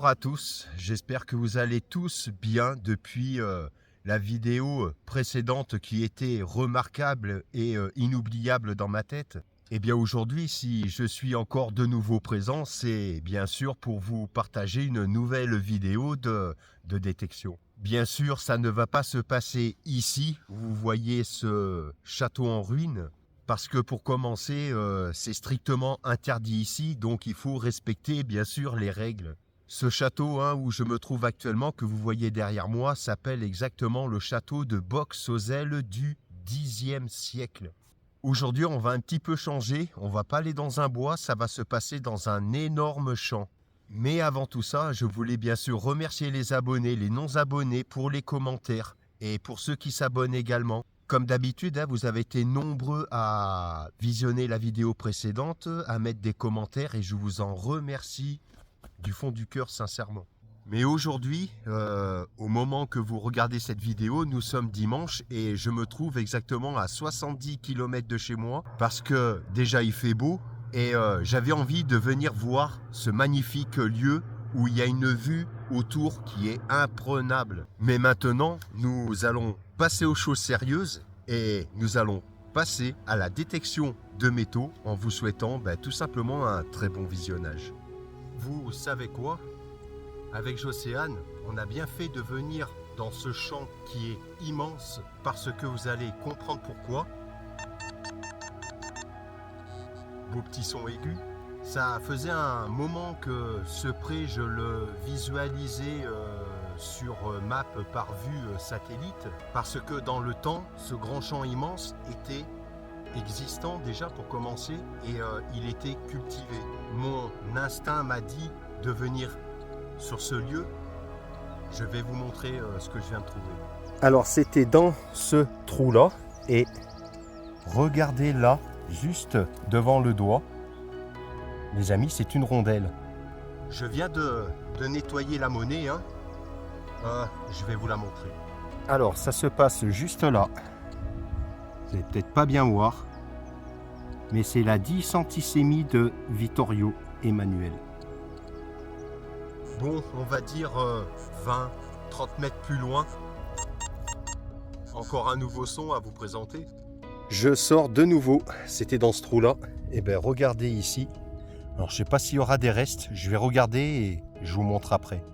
Bonjour à tous, j'espère que vous allez tous bien depuis la vidéo précédente qui était remarquable et inoubliable dans ma tête. Et bien aujourd'hui, si je suis encore de nouveau présent, c'est bien sûr pour vous partager une nouvelle vidéo de détection. Bien sûr, ça ne va pas se passer ici, vous voyez ce château en ruine. Parce que pour commencer, c'est strictement interdit ici, donc il faut respecter bien sûr les règles. Ce château où je me trouve actuellement, que vous voyez derrière moi, s'appelle exactement le château de Box-aux-Ailes du Xe siècle. Aujourd'hui, on va un petit peu changer, on va pas aller dans un bois, ça va se passer dans un énorme champ. Mais avant tout ça, je voulais bien sûr remercier les abonnés, les non-abonnés pour les commentaires et pour ceux qui s'abonnent également. Comme d'habitude, vous avez été nombreux à visionner la vidéo précédente, à mettre des commentaires et je vous en remercie du fond du cœur sincèrement. Mais aujourd'hui, au moment que vous regardez cette vidéo, nous sommes dimanche et je me trouve exactement à 70 km de chez moi parce que déjà il fait beau et j'avais envie de venir voir ce magnifique lieu où il y a une vue autour qui est imprenable. Mais maintenant, nous allons passer aux choses sérieuses et nous allons passer à la détection de métaux en vous souhaitant tout simplement un très bon visionnage. Vous savez quoi? Avec Jocéane, on a bien fait de venir dans ce champ qui est immense parce que vous allez comprendre pourquoi. Beau petit son aigu. Ça faisait un moment que ce pré, je le visualisais sur map par vue satellite, parce que dans le temps, ce grand champ immense était existant déjà pour commencer et il était cultivé. Mon instinct m'a dit de venir sur ce lieu. Je vais vous montrer ce que je viens de trouver. Alors c'était dans ce trou-là et regardez là, juste devant le doigt. Les amis, c'est une rondelle. Je viens de nettoyer la monnaie. Je vais vous la montrer. Alors, ça se passe juste là. Vous n'allez peut-être pas bien voir. Mais c'est la 10 centisémie de Vittorio Emanuele. Bon, on va dire 20-30 mètres plus loin. Encore un nouveau son à vous présenter. Je sors de nouveau. C'était dans ce trou-là. Et bien, regardez ici. Alors je ne sais pas s'il y aura des restes, je vais regarder et je vous montre après.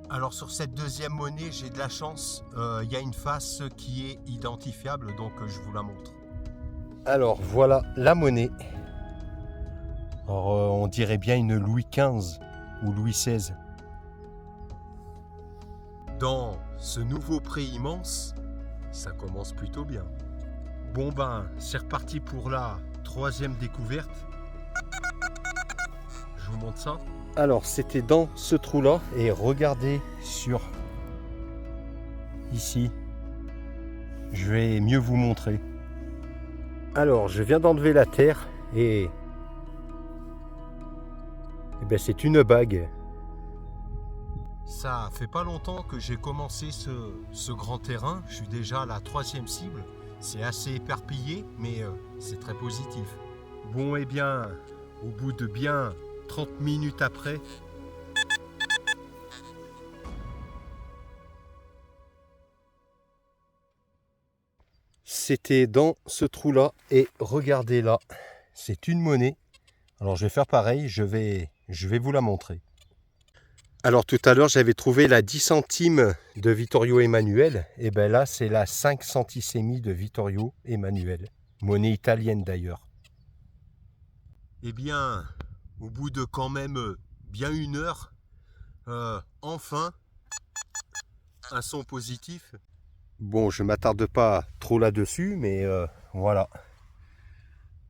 Alors sur cette deuxième monnaie, j'ai de la chance, il y a une face qui est identifiable, donc je vous la montre. Alors voilà la monnaie. Alors, on dirait bien une Louis XV ou Louis XVI. Dans ce nouveau pré immense, ça commence plutôt bien. Bon c'est reparti pour la troisième découverte. Je vous montre ça. Alors c'était dans ce trou là et regardez sur ici. Je vais mieux vous montrer. Alors je viens d'enlever la terre et c'est une bague. Ça fait pas longtemps que j'ai commencé ce grand terrain. Je suis déjà à la troisième cible. C'est assez éparpillé mais c'est très positif. Bon au bout de bien 30 minutes après, c'était dans ce trou-là et regardez là, c'est une monnaie. Alors je vais faire pareil, je vais vous la montrer. Alors tout à l'heure j'avais trouvé la 10 centimes de Vittorio Emanuele et là c'est la 5 centisémie de Vittorio Emanuele, monnaie italienne d'ailleurs. Au bout de quand même bien une heure, enfin, un son positif. Bon, je ne m'attarde pas trop là-dessus, mais voilà.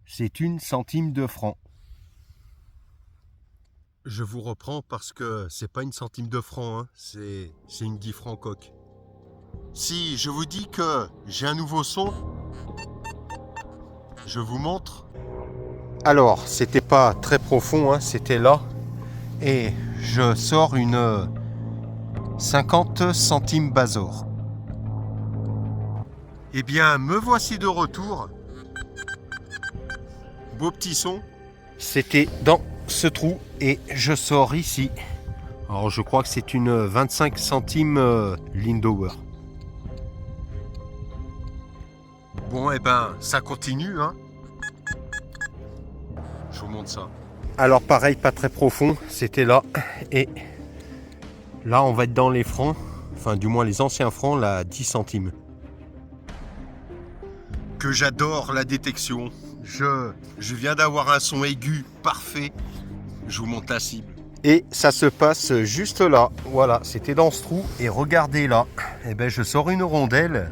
C'est une centime de franc. Je vous reprends parce que c'est pas une centime de franc, c'est une 10 francs coque. Si je vous dis que j'ai un nouveau son, je vous montre. Alors, c'était pas très profond, c'était là. Et je sors une 50 centimes Bazor. Eh bien, me voici de retour. Beau petit son. C'était dans ce trou et je sors ici. Alors je crois que c'est une 25 centimes Lindauer. Bon, et ben, ça continue, hein. Je vous montre ça. Alors pareil, pas très profond, c'était là. Et là, on va être dans les francs, enfin du moins les anciens francs, là, 10 centimes. Que j'adore la détection. Je viens d'avoir un son aigu parfait. Je vous montre la cible. Et ça se passe juste là. Voilà, c'était dans ce trou. Et regardez là. Eh ben, je sors une rondelle.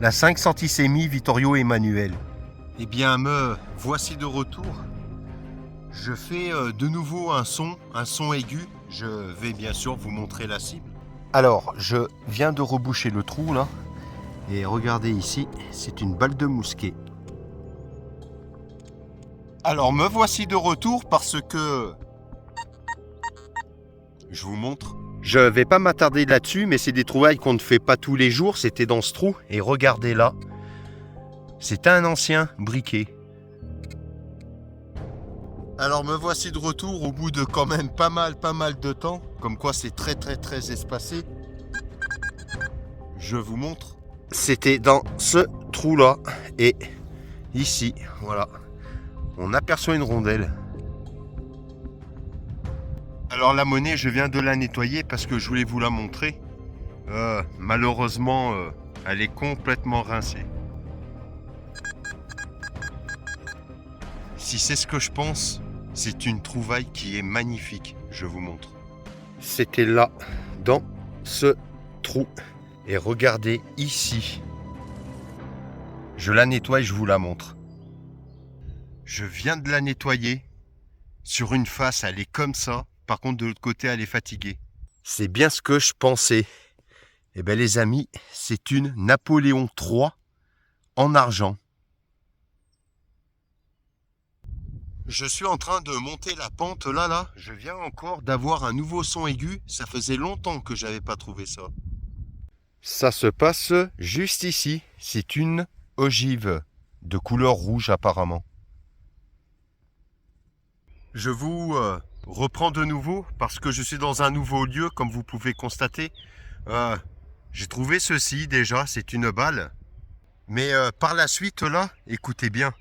La 5 centisémie Vittorio Emanuele. Eh bien, me voici de retour. Je fais de nouveau un son aigu. Je vais bien sûr vous montrer la cible. Alors, je viens de reboucher le trou là. Et regardez ici, c'est une balle de mousquet. Alors, me voici de retour parce que... Je vous montre. Je vais pas m'attarder là-dessus, mais c'est des trouvailles qu'on ne fait pas tous les jours. C'était dans ce trou. Et regardez là. C'est un ancien briquet. Alors me voici de retour au bout de quand même pas mal de temps. Comme quoi c'est très espacé. Je vous montre. C'était dans ce trou-là. Et ici, voilà. On aperçoit une rondelle. Alors la monnaie, je viens de la nettoyer parce que je voulais vous la montrer. Malheureusement, elle est complètement rincée. Si c'est ce que je pense, c'est une trouvaille qui est magnifique. Je vous montre. C'était là, dans ce trou. Et regardez ici. Je la nettoie et je vous la montre. Je viens de la nettoyer. Sur une face, elle est comme ça. Par contre, de l'autre côté, elle est fatiguée. C'est bien ce que je pensais. Eh bien, les amis, c'est une Napoléon III en argent. Je suis en train de monter la pente là. Je viens encore d'avoir un nouveau son aigu. Ça faisait longtemps que j'avais pas trouvé ça. Ça se passe juste ici. C'est une ogive de couleur rouge apparemment. Je vous reprends de nouveau parce que je suis dans un nouveau lieu comme vous pouvez constater. J'ai trouvé ceci déjà, c'est une balle. Mais par la suite là, écoutez bien.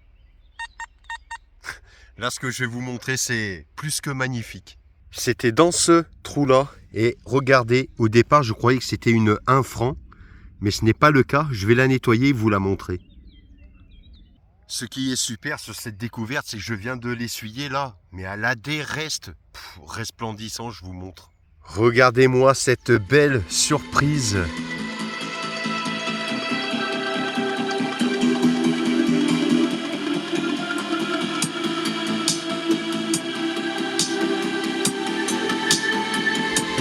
Là, ce que je vais vous montrer, c'est plus que magnifique. C'était dans ce trou-là. Et regardez, au départ, je croyais que c'était une 1 franc. Mais ce n'est pas le cas. Je vais la nettoyer et vous la montrer. Ce qui est super sur cette découverte, c'est que je viens de l'essuyer là. Mais elle a des restes resplendissants, je vous montre. Regardez-moi cette belle surprise.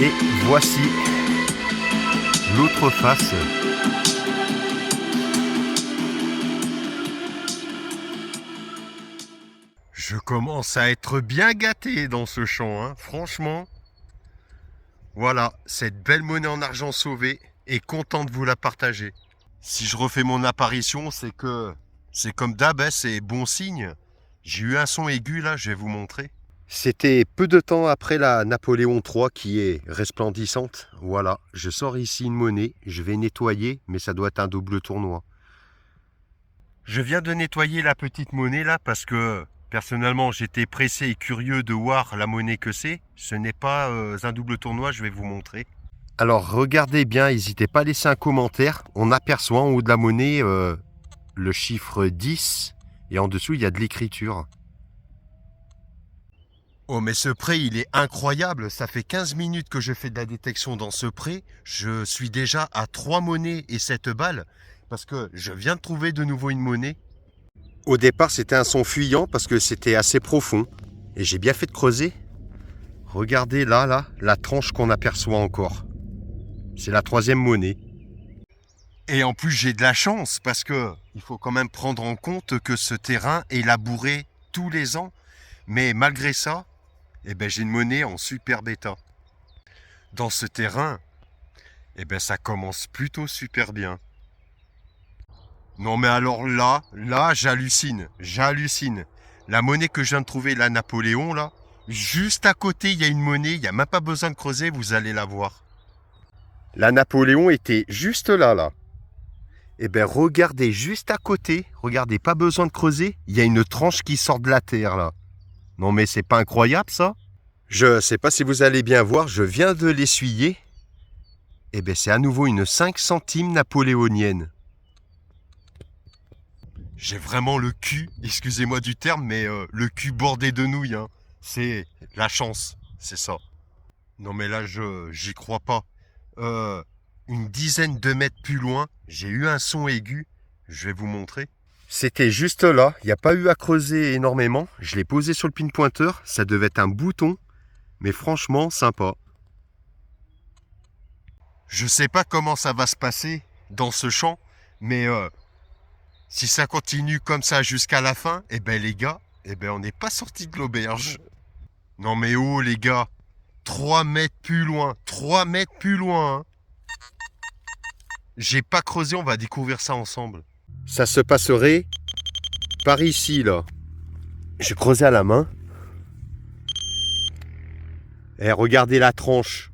Et voici l'autre face. Je commence à être bien gâté dans ce champ, hein, franchement. Voilà, cette belle monnaie en argent sauvée et content de vous la partager. Si je refais mon apparition, c'est que c'est comme d'hab, c'est bon signe. J'ai eu un son aigu là, je vais vous montrer. C'était peu de temps après la Napoléon III qui est resplendissante. Voilà, je sors ici une monnaie, je vais nettoyer, mais ça doit être un double tournoi. Je viens de nettoyer la petite monnaie là parce que personnellement j'étais pressé et curieux de voir la monnaie que c'est. Ce n'est pas un double tournoi, je vais vous montrer. Alors regardez bien, n'hésitez pas à laisser un commentaire. On aperçoit en haut de la monnaie le chiffre 10 et en dessous il y a de l'écriture. Oh mais ce pré il est incroyable, ça fait 15 minutes que je fais de la détection dans ce pré, je suis déjà à 3 monnaies et 7 balles, parce que je viens de trouver de nouveau une monnaie. Au départ c'était un son fuyant parce que c'était assez profond, et j'ai bien fait de creuser. Regardez là, la tranche qu'on aperçoit encore. C'est la 3e monnaie. Et en plus j'ai de la chance, parce que il faut quand même prendre en compte que ce terrain est labouré tous les ans, mais malgré ça, eh ben, j'ai une monnaie en super bêta. Dans ce terrain, eh ben, ça commence plutôt super bien. Non mais alors là, j'hallucine. La monnaie que je viens de trouver, la Napoléon, là, Juste à côté, il y a une monnaie, il n'y a même pas besoin de creuser, vous allez la voir. La Napoléon était juste là. Eh bien, regardez, juste à côté, regardez, pas besoin de creuser, il y a une tranche qui sort de la terre, là. Non mais c'est pas incroyable, ça? Je sais pas si vous allez bien voir, je viens de l'essuyer. Eh bien, c'est à nouveau une 5 centimes napoléonienne. J'ai vraiment le cul, excusez-moi du terme, mais le cul bordé de nouilles, hein. C'est la chance, c'est ça. Non mais là, j'y crois pas. Une dizaine de mètres plus loin, j'ai eu un son aigu, je vais vous montrer. C'était juste là, il n'y a pas eu à creuser énormément. Je l'ai posé sur le pinpointeur, ça devait être un bouton, mais franchement sympa. Je sais pas comment ça va se passer dans ce champ, mais si ça continue comme ça jusqu'à la fin, eh ben les gars, eh ben on n'est pas sorti de l'auberge. Non mais oh les gars, 3 mètres plus loin, 3 mètres plus loin. Hein. J'ai pas creusé, on va découvrir ça ensemble. Ça se passerait par ici là. Je creusais à la main. Et regardez la tranche.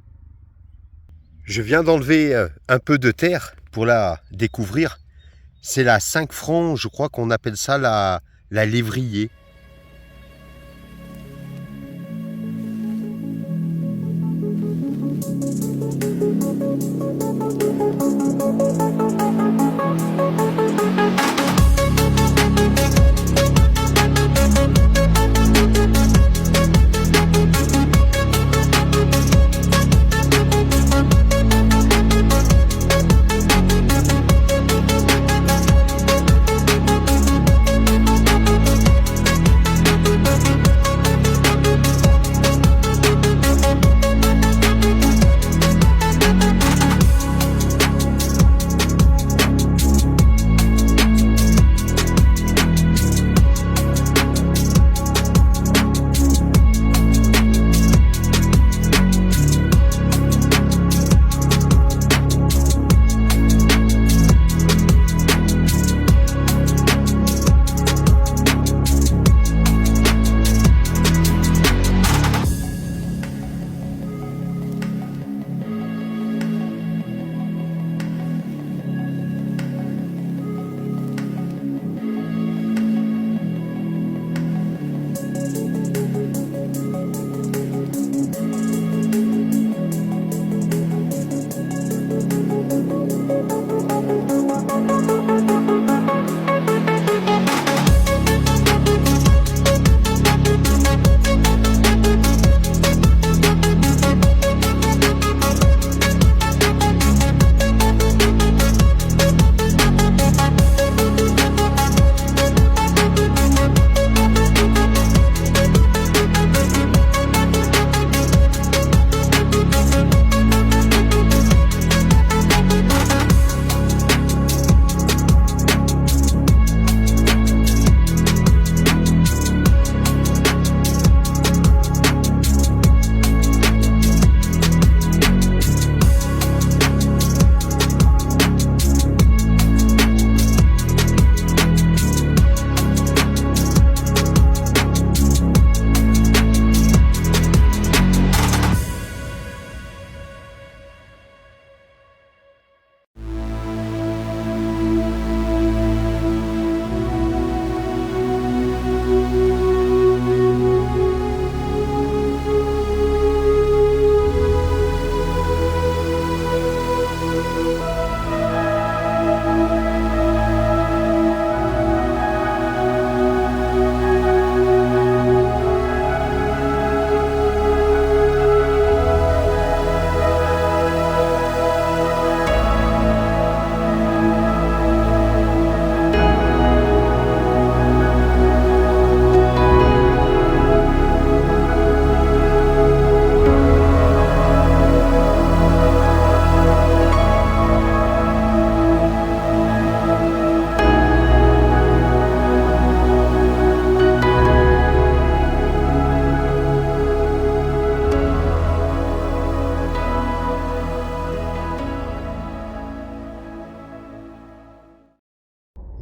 Je viens d'enlever un peu de terre pour la découvrir. C'est la 5 francs, je crois qu'on appelle ça la lévrier.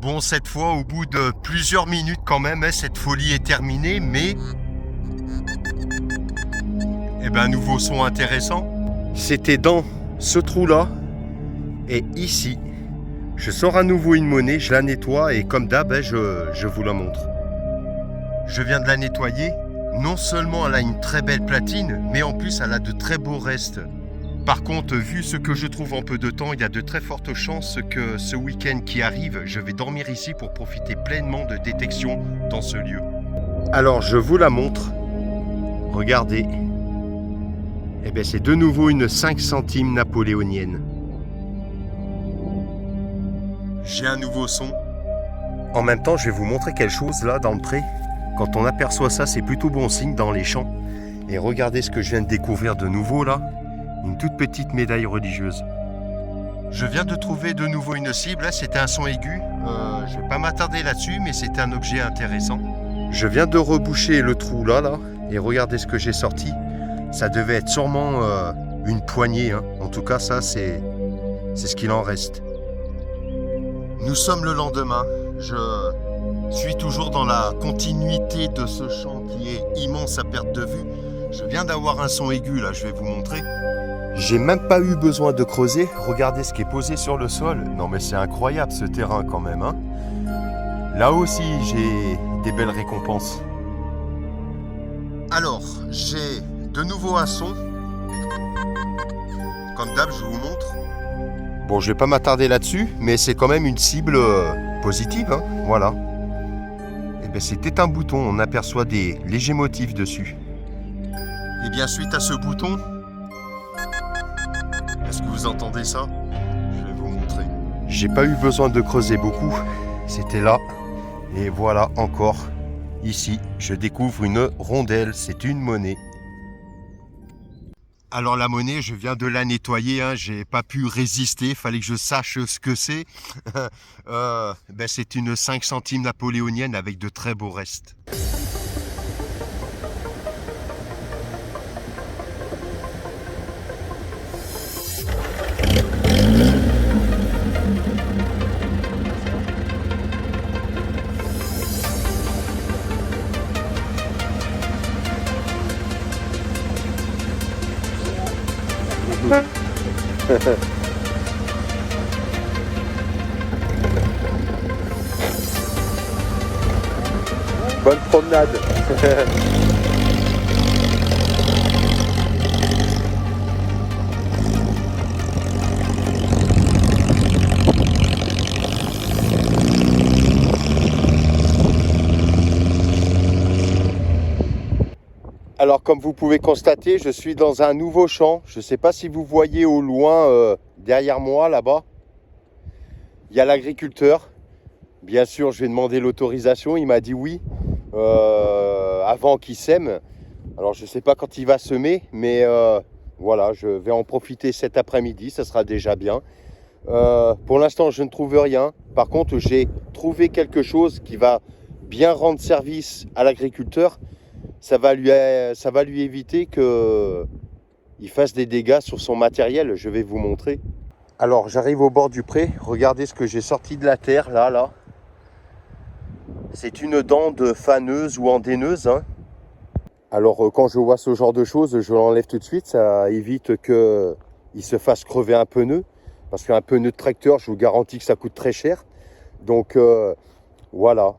Bon, cette fois, au bout de plusieurs minutes quand même, cette folie est terminée, mais Eh ben, un nouveau son intéressant. C'était dans ce trou-là. Et ici, je sors à nouveau une monnaie, je la nettoie et comme d'hab, je vous la montre. Je viens de la nettoyer. Non seulement elle a une très belle platine, mais en plus elle a de très beaux restes. Par contre, vu ce que je trouve en peu de temps, il y a de très fortes chances que ce week-end qui arrive, je vais dormir ici pour profiter pleinement de détection dans ce lieu. Alors, je vous la montre. Regardez. Eh bien, c'est de nouveau une 5 centimes napoléonienne. J'ai un nouveau son. En même temps, je vais vous montrer quelque chose là dans le pré. Quand on aperçoit ça, c'est plutôt bon signe dans les champs. Et regardez ce que je viens de découvrir de nouveau là. Une toute petite médaille religieuse. Je viens de trouver de nouveau une cible. Là, c'était un son aigu. Je ne vais pas m'attarder là-dessus, mais c'était un objet intéressant. Je viens de reboucher le trou là. Et regardez ce que j'ai sorti. Ça devait être sûrement une poignée. Hein. En tout cas, ça, c'est ce qu'il en reste. Nous sommes le lendemain. Je suis toujours dans la continuité de ce champ qui est immense à perte de vue. Je viens d'avoir un son aigu, là, je vais vous montrer. J'ai même pas eu besoin de creuser. Regardez ce qui est posé sur le sol. Non mais c'est incroyable ce terrain quand même. Hein. Là aussi, j'ai des belles récompenses. Alors, j'ai de nouveau un son. Comme d'hab, je vous montre. Bon, je vais pas m'attarder là-dessus, mais c'est quand même une cible positive. Hein. Voilà. Et bien, c'était un bouton. On aperçoit des légers motifs dessus. Et bien, suite à ce bouton, est-ce que vous entendez ça? Je vais vous montrer. J'ai pas eu besoin de creuser beaucoup. C'était là. Et voilà encore. Ici, je découvre une rondelle. C'est une monnaie. Alors la monnaie, je viens de la nettoyer. Hein. J'ai pas pu résister. Il fallait que je sache ce que c'est. C'est une 5 centimes napoléonienne avec de très beaux restes. Bonne promenade. Alors comme vous pouvez constater, je suis dans un nouveau champ. Je ne sais pas si vous voyez au loin, derrière moi, là-bas, il y a l'agriculteur. Bien sûr, je vais demander l'autorisation. Il m'a dit oui, avant qu'il sème. Alors je ne sais pas quand il va semer, mais voilà, je vais en profiter cet après-midi. Ça sera déjà bien. Pour l'instant, je ne trouve rien. Par contre, j'ai trouvé quelque chose qui va bien rendre service à l'agriculteur. Ça va lui éviter qu'il fasse des dégâts sur son matériel. Je vais vous montrer. Alors, j'arrive au bord du pré. Regardez ce que j'ai sorti de la terre, là. C'est une dent de faneuse ou andaineuse. Hein. Alors, quand je vois ce genre de choses, je l'enlève tout de suite. Ça évite qu'il se fasse crever un pneu. Parce qu'un pneu de tracteur, je vous garantis que ça coûte très cher. Donc, voilà.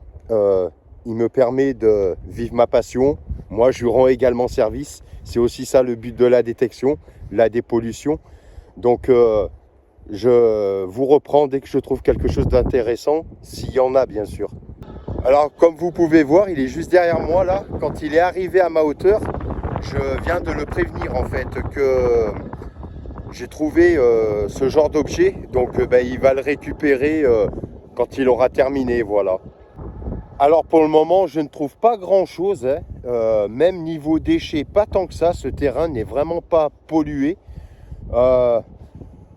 Il me permet de vivre ma passion. Moi, je lui rends également service. C'est aussi ça le but de la détection, la dépollution. Donc, je vous reprends dès que je trouve quelque chose d'intéressant, s'il y en a, bien sûr. Alors, comme vous pouvez voir, il est juste derrière moi, là. Quand il est arrivé à ma hauteur, je viens de le prévenir, en fait, que j'ai trouvé ce genre d'objet. Donc, il va le récupérer quand il aura terminé, voilà. Alors pour le moment, je ne trouve pas grand-chose, hein. Même niveau déchets, pas tant que ça. Ce terrain n'est vraiment pas pollué.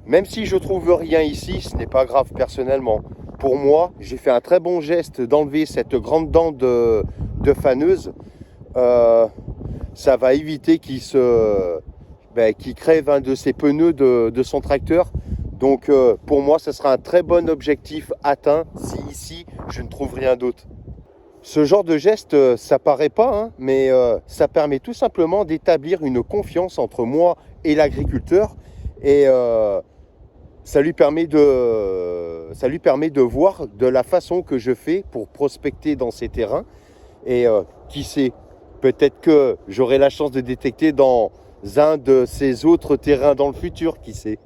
Même si je trouve rien ici, ce n'est pas grave personnellement. Pour moi, j'ai fait un très bon geste d'enlever cette grande dent de faneuse. Ça va éviter qu'il crève un de ses pneus de son tracteur. Donc pour moi, ce sera un très bon objectif atteint si ici, je ne trouve rien d'autre. Ce genre de geste, ça paraît pas, hein, mais ça permet tout simplement d'établir une confiance entre moi et l'agriculteur. Et ça lui permet de voir de la façon que je fais pour prospecter dans ces terrains. Et qui sait, peut-être que j'aurai la chance de détecter dans un de ces autres terrains dans le futur, qui sait.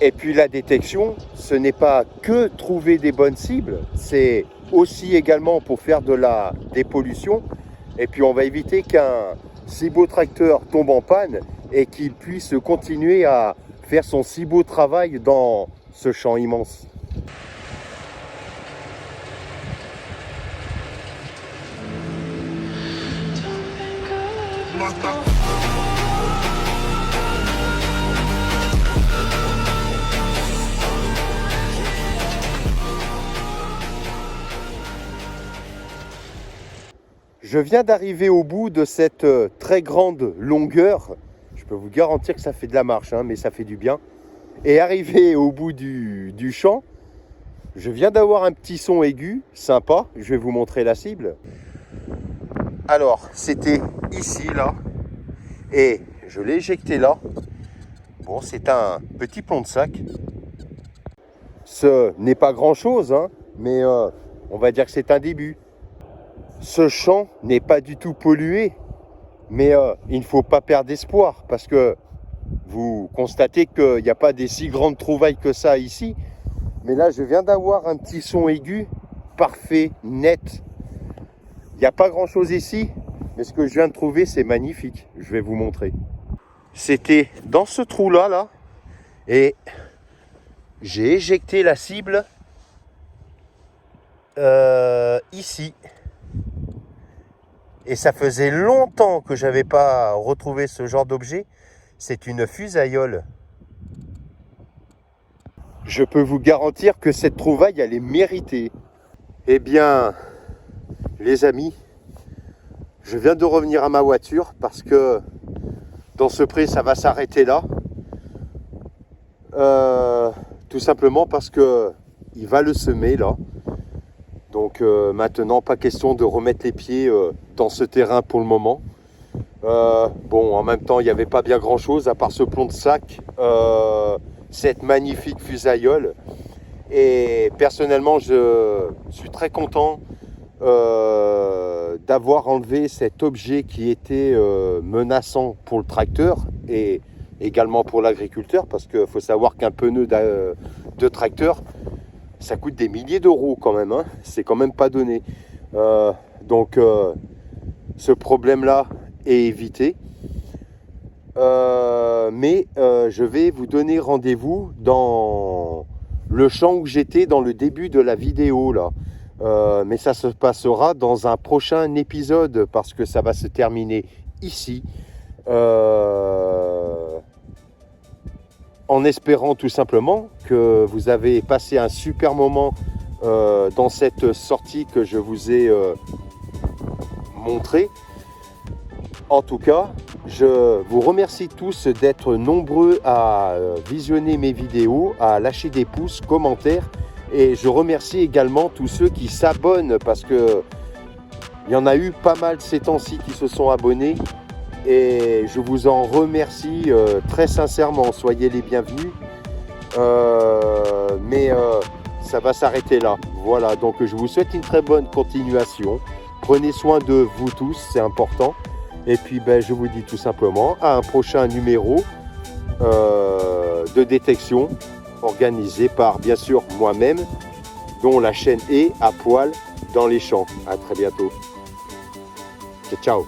Et puis la détection, ce n'est pas que trouver des bonnes cibles, c'est aussi également pour faire de la dépollution. Et puis on va éviter qu'un si beau tracteur tombe en panne et qu'il puisse continuer à faire son si beau travail dans ce champ immense. Je viens d'arriver au bout de cette très grande longueur. Je peux vous garantir que ça fait de la marche, hein, mais ça fait du bien. Et arrivé au bout du champ, je viens d'avoir un petit son aigu, sympa. Je vais vous montrer la cible. Alors, c'était ici, là. Et je l'ai éjecté là. Bon, c'est un petit plomb de sac. Ce n'est pas grand-chose, hein, mais on va dire que c'est un début. Ce champ n'est pas du tout pollué, mais il ne faut pas perdre espoir parce que vous constatez qu'il n'y a pas des si grandes trouvailles que ça ici. Mais là, je viens d'avoir un petit son aigu, parfait, net. Il n'y a pas grand-chose ici, mais ce que je viens de trouver, c'est magnifique. Je vais vous montrer. C'était dans ce trou-là, là, et j'ai éjecté la cible ici. Et ça faisait longtemps que je n'avais pas retrouvé ce genre d'objet. C'est une fusaïole. Je peux vous garantir que cette trouvaille, elle est méritée. Eh bien, les amis, je viens de revenir à ma voiture parce que dans ce pré, ça va s'arrêter là. Tout simplement parce que il va le semer là. Donc maintenant, pas question de remettre les pieds dans ce terrain pour le moment. Bon, en même temps, il n'y avait pas bien grand-chose à part ce plomb de sac, cette magnifique fusaïole. Et personnellement, je suis très content d'avoir enlevé cet objet qui était menaçant pour le tracteur et également pour l'agriculteur, parce qu'il faut savoir qu'un pneu de tracteur, ça coûte des milliers d'euros quand même, hein. C'est quand même pas donné. Donc ce problème-là est évité. Mais je vais vous donner rendez-vous dans le champ où j'étais dans le début de la vidéo là. Mais ça se passera dans un prochain épisode parce que ça va se terminer ici. En espérant tout simplement que vous avez passé un super moment dans cette sortie que je vous ai montrée. En tout cas, je vous remercie tous d'être nombreux à visionner mes vidéos, à lâcher des pouces, commentaires. Et je remercie également tous ceux qui s'abonnent parce que il y en a eu pas mal ces temps-ci qui se sont abonnés. Et je vous en remercie très sincèrement, soyez les bienvenus. Mais ça va s'arrêter là. Voilà, donc je vous souhaite une très bonne continuation. Prenez soin de vous tous, c'est important. Et puis je vous dis tout simplement à un prochain numéro de détection organisé par bien sûr moi-même, dont la chaîne est à poil dans les champs. À très bientôt. Ciao.